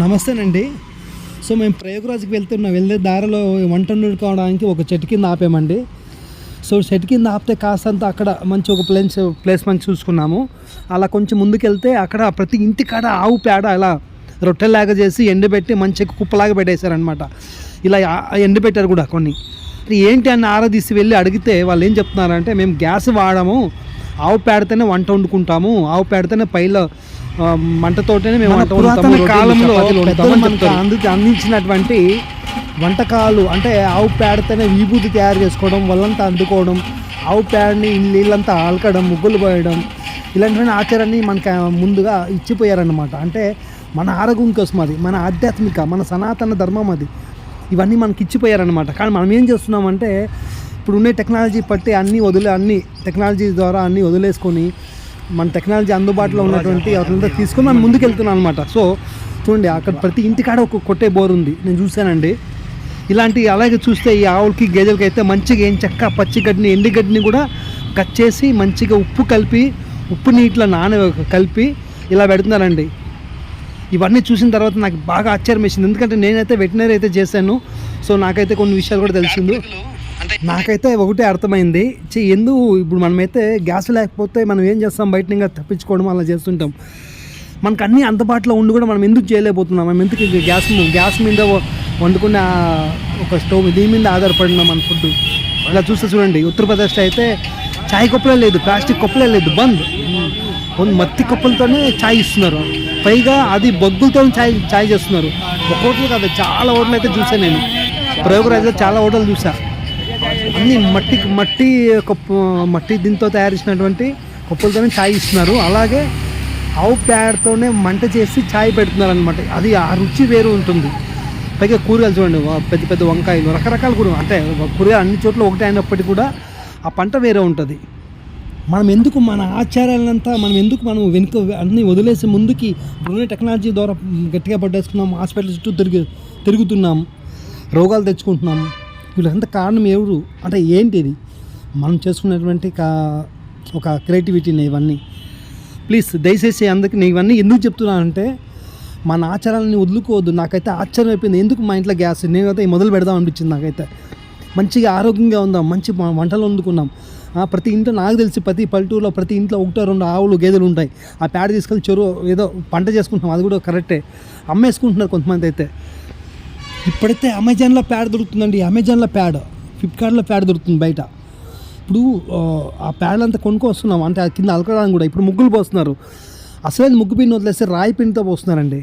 నమస్తేనండి. So మేము ప్రయోగరాజ్కి వెళ్ళే దారిలో వంట వండుకోవడానికి ఒక చెట్టు కింద ఆపామండి. సో చెట్టు కింద ఆపితే కాస్తంత అక్కడ మంచి ఒక ప్లేస్ మంచి చూసుకున్నాము. అలా కొంచెం ముందుకెళ్తే అక్కడ ప్రతి ఇంటికాడ ఆవు పేడ అలా రొట్టెలాగా చేసి ఎండబెట్టి మంచిగా కుప్పలాగా పెట్టేశారనమాట. ఇలా ఎండబెట్టారు కూడా కొన్ని. ఏంటి అని ఆరాధిసి వెళ్ళి అడిగితే వాళ్ళు ఏం చెప్తున్నారంటే, మేము గ్యాస్ వాడము, ఆవు పేడతోనే వంట వండుకుంటాము, ఆవు పేడతోనే పైలో మంటతోటనే మేము వంట వండుతాము. కాలంలో అందించినటువంటి వంటకాలు అంటే ఆవు పేడతోనే విభూతి తయారు చేసుకోవడం, వాళ్ళంతా అందుకోవడం, ఆవు పేడని నీళ్ళంతా ఆల్కడం, ముగ్గులు పోయడం, ఇలాంటివన్నీ ఆచారాన్ని మనకు ముందుగా ఇచ్చిపోయారన్నమాట. అంటే మన ఆరోగ్యం కోసం అది, మన ఆధ్యాత్మిక, మన సనాతన ధర్మం అది, ఇవన్నీ మనకి ఇచ్చిపోయారనమాట. కానీ మనం ఏం చేస్తున్నామంటే ఇప్పుడు ఉండే టెక్నాలజీ పట్టి అన్ని టెక్నాలజీ ద్వారా అన్నీ వదిలేసుకొని మన టెక్నాలజీ అందుబాటులో ఉన్నటువంటి అదంతా తీసుకొని మనం ముందుకు వెళ్తున్నాం అనమాట. సో చూడండి, అక్కడ ప్రతి ఇంటికాడ ఒక కొట్టే బోర్ ఉంది, నేను చూశానండి. ఇలాంటి అలాగే చూస్తే ఈ ఆవులకి గేదెలకి అయితే మంచిగా ఏం చెక్క పచ్చిగడ్డిని ఎండిగడ్డిని కూడా కట్ చేసి మంచిగా ఉప్పు నీటిలో కలిపి ఇలా పెడుతున్నారండి. ఇవన్నీ చూసిన తర్వాత నాకు బాగా ఆశ్చర్యం వేసింది. ఎందుకంటే నేనైతే వెటనరీ అయితే చేశాను. సో నాకైతే కొన్ని విషయాలు కూడా తెలిసింది. నాకైతే ఒకటే అర్థమైంది, ఎందుకు ఇప్పుడు మనమైతే గ్యాస్ లేకపోతే మనం ఏం చేస్తాం, బయట ఇంకా తప్పించుకోవడం అలా చేస్తుంటాం. మనకు అన్నీ అందుబాటులో ఉండి కూడా మనం ఎందుకు చేయలేకపోతున్నాం, మనం ఎందుకు గ్యాస్ మీద వండుకునే ఒక స్టవ్ దీని మీద ఆధారపడినాం మన ఫుడ్. ఇలా చూస్తే చూడండి, ఉత్తరప్రదేశ్లో అయితే చాయ్ కప్పులే లేదు, ప్లాస్టిక్ కప్పులే లేదు, బంద్. మట్టి కప్పులతోనే చాయ్ ఇస్తున్నారు, పైగా అది బొగ్గులతో చాయ్ చేస్తున్నారు. ఒక హోటల్ కాదు, చాలా హోటల్ అయితే చూసాను నేను. ప్రయోగరాజ్లో చాలా హోటల్ చూసా, అన్నీ మట్టి దీంతో తయారు చేసినటువంటి కప్పులతోనే చాయ్ ఇస్తున్నారు. అలాగే ఆవు పేడతోనే మంట చేసి చాయ్ పెడుతున్నారు అనమాట. అది ఆ రుచి వేరు ఉంటుంది. పైగా కూరగాయలు చూడండి, పెద్ద పెద్ద వంకాయలు, రకరకాల కూరగాయలు, అంటే కూరగాయలు అన్ని చోట్ల ఒకటే అయినప్పటికీ కూడా ఆ పంట వేరే ఉంటుంది. మనం ఎందుకు మన ఆచారాలంతా మనం వెనుక అన్నీ వదిలేసి ముందుకి ఇప్పుడున్న టెక్నాలజీ ద్వారా గట్టిగా పట్టేసుకున్నాం, హాస్పిటల్ చుట్టూ తిరుగుతున్నాం, రోగాలు తెచ్చుకుంటున్నాం. వీళ్ళంతా కారణం ఎవరు అంటే ఏంటిది? మనం చేసుకున్నటువంటి ఒక క్రియేటివిటీని ఇవన్నీ. ప్లీజ్ దయచేసి అందుకు నేను ఇవన్నీ ఎందుకు చెప్తున్నానంటే, మన ఆచారాలని వదులుకోవద్దు. నాకైతే ఆశ్చర్యం అయిపోయింది, ఎందుకు మా ఇంట్లో గ్యాస్ నేనైతే మొదలు పెడదాం అనిపించింది. నాకైతే మంచిగా ఆరోగ్యంగా ఉందాం, మంచి వంటలు వండుకున్నాం. ప్రతి ఇంట్లో నాకు తెలిసి ప్రతి పల్లెటూరులో ప్రతి ఇంట్లో 1-2 ఆవులు గేదెలు ఉంటాయి. ఆ పేడ తీసుకెళ్ళి చెరువు ఏదో పంట చేసుకుంటున్నాం, అది కూడా కరెక్టే. అమ్మేసుకుంటున్నారు కొంతమంది అయితే. ఇప్పుడైతే అమెజాన్లో పేడ దొరుకుతుందండి, అమెజాన్లో పేడ, ఫ్లిప్కార్ట్లో పేడ దొరుకుతుంది బయట. ఇప్పుడు ఆ పేడలంతా కొనుక్కొస్తున్నాం, అంటే కింద అలకడానికి కూడా. ఇప్పుడు ముగ్గులు పోస్తున్నారు, అసలు ముగ్గు పిండి వదిలేస్తే రాయి పిండితో పోస్తున్నారండి.